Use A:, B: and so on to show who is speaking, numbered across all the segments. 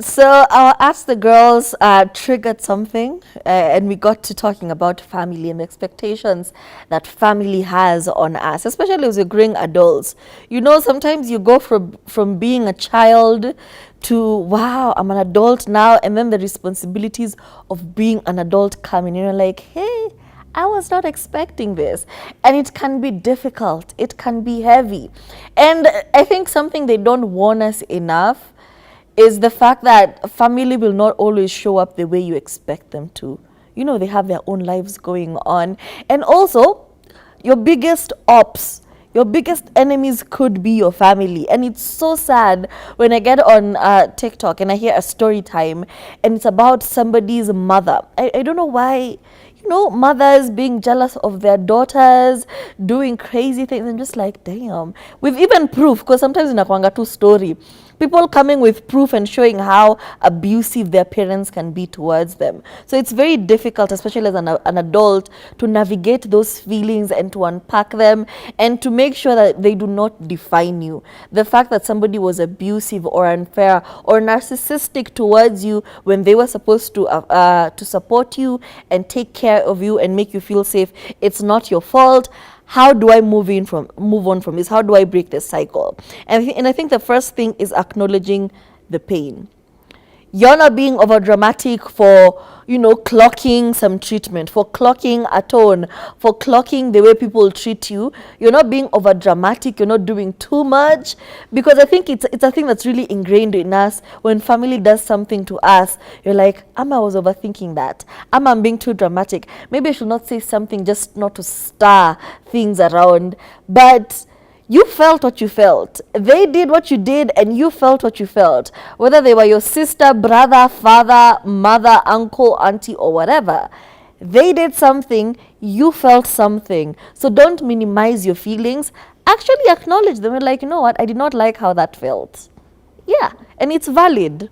A: So Ask the Girls triggered something, and we got to talking about family and the expectations that family has on us, especially as we're growing adults. You know, sometimes you go from being a child to, wow, I'm an adult now, and then the responsibilities of being an adult come in. You're like, hey, I was not expecting this. And it can be difficult, it can be heavy. And I think something they don't warn us enough is the fact that family will not always show up the way you expect them to. You know, they have their own lives going on. And also, your biggest ops, your biggest enemies could be your family. And it's so sad when I get on TikTok and I hear a story time and it's about somebody's mother. I don't know why, you know, mothers being jealous of their daughters, doing crazy things. I'm just like, damn. With even proof, because sometimes in a kwanga tu story, people coming with proof and showing how abusive their parents can be towards them. So it's very difficult, especially as an adult, to navigate those feelings and to unpack them and to make sure that they do not define you. The fact that somebody was abusive or unfair or narcissistic towards you when they were supposed to support you and take care of you and make you feel safe, it's not your fault. How do I move on from this? How do I break this cycle? And I think the first thing is acknowledging the pain. You're not being over dramatic for, you know, clocking some treatment, for clocking a tone, for clocking the way people treat you. You're not being over dramatic. You're not doing too much, because I think it's a thing that's really ingrained in us. When family does something to us, you're like, I was overthinking that. I'm being too dramatic. Maybe I should not say something just not to stir things around. But you felt what you felt. They did what you did, and you felt what you felt. Whether they were your sister, brother, father, mother, uncle, auntie, or whatever. They did something, you felt something. So don't minimize your feelings. Actually acknowledge them. You're like, you know what? I did not like how that felt. Yeah, and it's valid.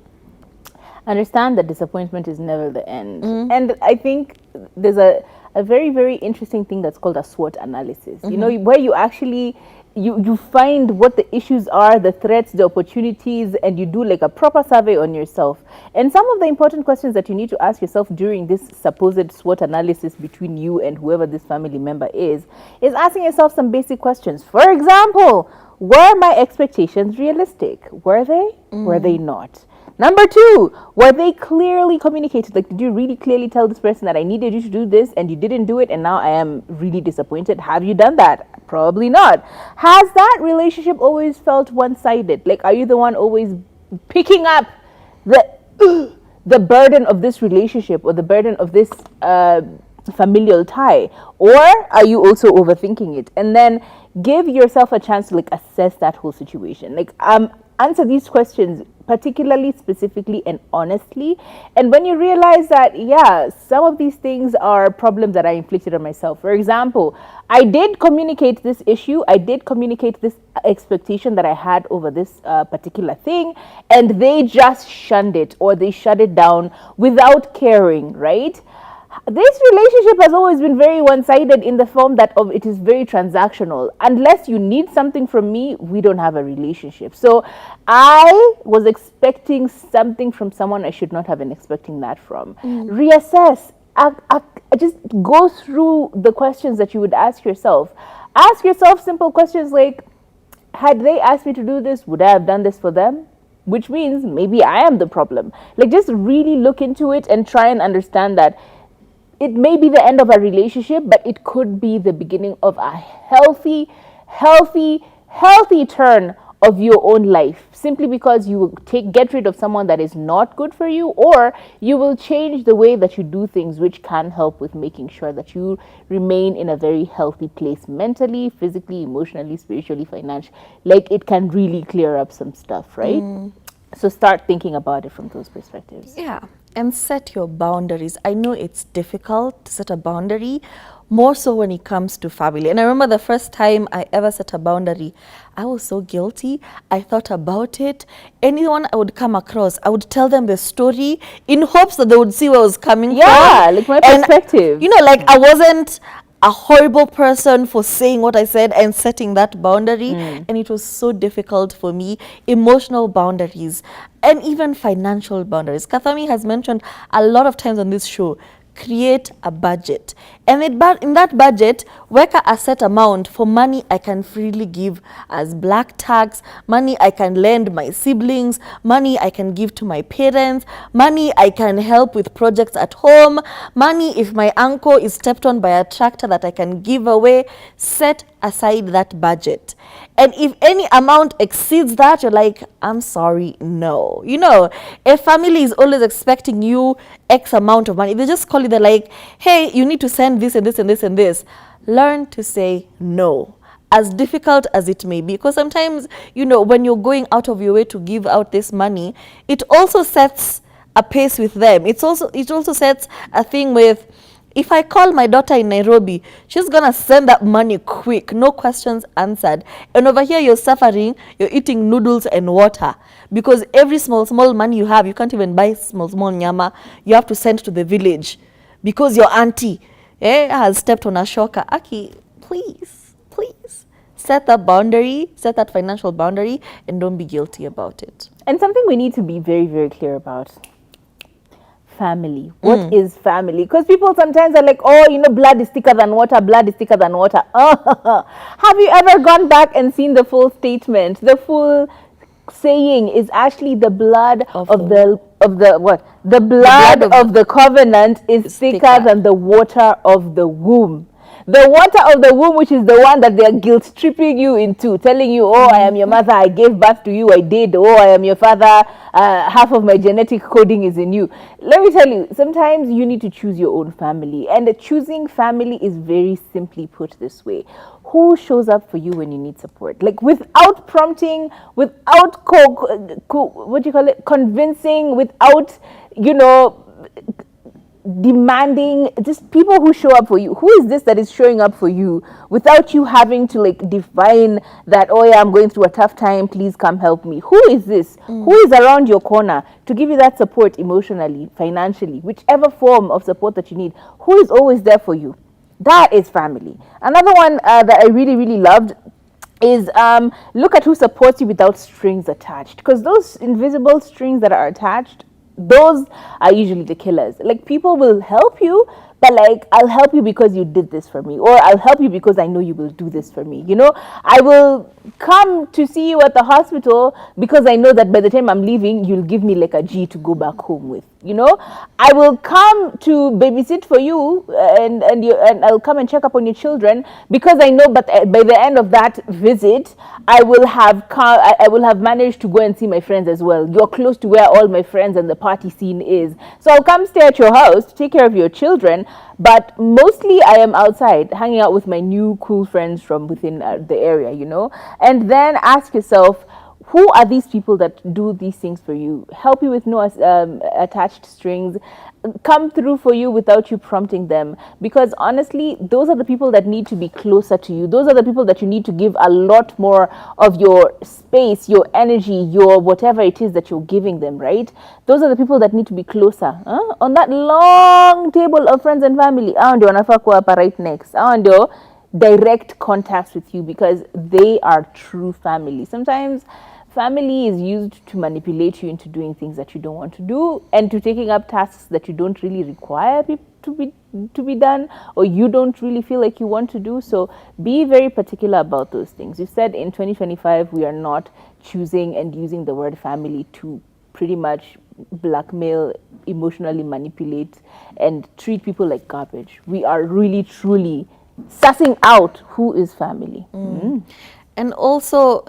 B: Understand that disappointment is never the end. And I think there's a very, very interesting thing that's called a SWOT analysis. You know, where you actually you find what the issues are, the threats, the opportunities, and you do like a proper survey on yourself. And some of the important questions that you need to ask yourself during this supposed SWOT analysis between you and whoever this family member is asking yourself some basic questions. For example, were my expectations realistic? Were they? Were they not? Number two, were they clearly communicated? Like, did you really clearly tell this person that I needed you to do this and you didn't do it and now I am really disappointed? Have you done that? Probably not. Has that relationship always felt one-sided? Like, are you the one always picking up the burden of this relationship or the burden of this familial tie? Or are you also overthinking it? And then give yourself a chance to like assess that whole situation. Like, answer these questions particularly, specifically, and honestly. And when you realize that, yeah, some of these things are problems that I inflicted on myself. For example, I did communicate this issue. I did communicate this expectation that I had over this particular thing, and they just shunned it or they shut it down without caring, right? This relationship has always been very one-sided in the form that of it is very transactional. Unless you need something from me, we don't have a relationship. So I was expecting something from someone I should not have been expecting that from. Reassess. Just go through the questions that you would ask yourself. Ask yourself simple questions like, had they asked me to do this, would I have done this for them? Which means maybe I am the problem. Like, just really look into it and try and understand that it may be the end of a relationship, but it could be the beginning of a healthy turn of your own life, simply because you will get rid of someone that is not good for you, or you will change the way that you do things, which can help with making sure that you remain in a very healthy place mentally, physically, emotionally, spiritually, financially. Like, it can really clear up some stuff, right? So start thinking about it from those perspectives.
A: Yeah, and set your boundaries. I know it's difficult to set a boundary, more so when it comes to family. And I remember the first time I ever set a boundary, I was so guilty. I thought about it. Anyone I would come across, I would tell them the story in hopes that they would see where I was coming from.
B: Yeah, like my perspective.
A: And, you know, like I wasn't a horrible person for saying what I said and setting that boundary. And it was so difficult for me. Emotional boundaries and even financial boundaries. Kathami has mentioned a lot of times on this show, create a budget. And in that budget, work a set amount for money I can freely give as black tax, money I can lend my siblings, money I can give to my parents, money I can help with projects at home, money if my uncle is stepped on by a tractor that I can give away. Set aside that budget. And if any amount exceeds that, you're like, I'm sorry, no. You know, a family is always expecting you X amount of money. They just call you, they're like, hey, you need to send this and this and this and this. Learn to say no, as difficult as it may be. Because sometimes, you know, when you're going out of your way to give out this money, it also sets a pace with them. It also sets a thing with, if I call my daughter in Nairobi, she's going to send that money quick, no questions answered. And over here, you're suffering, you're eating noodles and water. Because every small money you have, you can't even buy small nyama. You have to send to the village. Because your auntie has stepped on a shocker. Aki, please, set that boundary, set that financial boundary, and don't be guilty about it.
B: And something we need to be very, very clear about. Family. What is family? Because people sometimes are like, oh, you know, blood is thicker than water, blood is thicker than water. Have you ever gone back and seen the full statement? The full saying is actually the blood of the what? The blood of the covenant is thicker than the water of the womb. The water of the womb, which is the one that they are guilt tripping you into, telling you, oh, I am your mother, I gave birth to you, I did, oh, I am your father, half of my genetic coding is in you. Let me tell you, sometimes you need to choose your own family. And choosing family is very simply put this way. Who shows up for you when you need support? Like without prompting, without what do you call it? Convincing, without, you know, demanding, just people who show up for you. Who is this that is showing up for you without you having to like define that, oh yeah, I'm going through a tough time, please come help me? Who is this? Who is around your corner to give you that support emotionally, financially, whichever form of support that you need? Who is always there for you? That is family. Another one that I really, really loved is look at who supports you without strings attached, because those invisible strings that are attached, those are usually the killers. Like, people will help you, but like, I'll help you because you did this for me, or I'll help you because I know you will do this for me. You know, I will come to see you at the hospital because I know that by the time I'm leaving, you'll give me like a G to go back home with. You know, I will come to babysit for you, and I'll come and check up on your children because I know, but by the end of that visit, I will have managed to go and see my friends as well. You're close to where all my friends and the party scene is, so I'll come stay at your house to take care of your children. But mostly I am outside hanging out with my new cool friends from within the area, you know. And then ask yourself, who are these people that do these things for you, help you with no attached strings, come through for you without you prompting them? Because honestly, those are the people that need to be closer to you. Those are the people that you need to give a lot more of your space, your energy, your whatever it is that you're giving them, right? Those are the people that need to be closer on that long table of friends and family. Ndio wanafaa kuwa hapa right next. Ndio direct contacts with you, because they are true family. Sometimes family is used to manipulate you into doing things that you don't want to do, and to taking up tasks that you don't really require to be done, or you don't really feel like you want to do. So be very particular about those things. You said in 2025 we are not choosing and using the word family to pretty much blackmail, emotionally manipulate, and treat people like garbage. We are really truly sussing out who is family.
A: And also,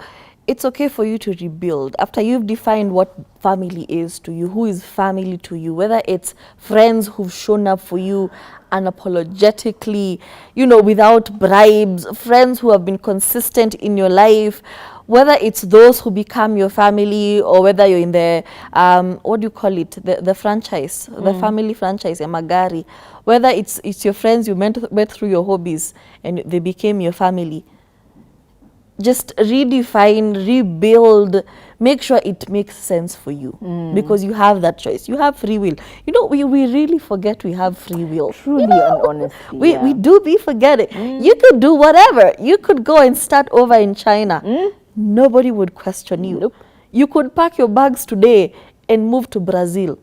A: it's okay for you to rebuild after you've defined what family is to you, who is family to you, whether it's friends who've shown up for you unapologetically, you know, without bribes, friends who have been consistent in your life, whether it's those who become your family, or whether you're in the, what do you call it, the franchise, the family franchise, magari, whether it's your friends you met through your hobbies and they became your family. Just redefine, rebuild, make sure it makes sense for you, because you have that choice. You have free will. You know, we really forget we have free will.
B: Truly
A: You know,
B: and honestly.
A: we do be forgetting. You could do whatever. You could go and start over in China. Nobody would question you.
B: Nope.
A: You could pack your bags today and move to Brazil.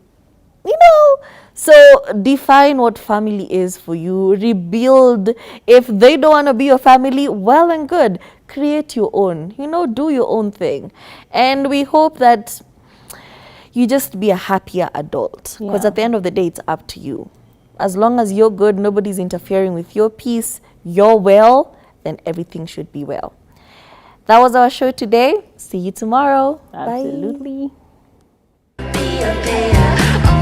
A: You know, so define what family is for you. Rebuild. If they don't want to be your family, well and good. Create your own. You know, do your own thing. And we hope that you just be a happier adult. Because
B: Yeah.
A: at the end of the day, it's up to you. As long as you're good, nobody's interfering with your peace, you're well, then everything should be well. That was our show today. See you tomorrow. Bye.
B: Absolutely.
C: Be okay.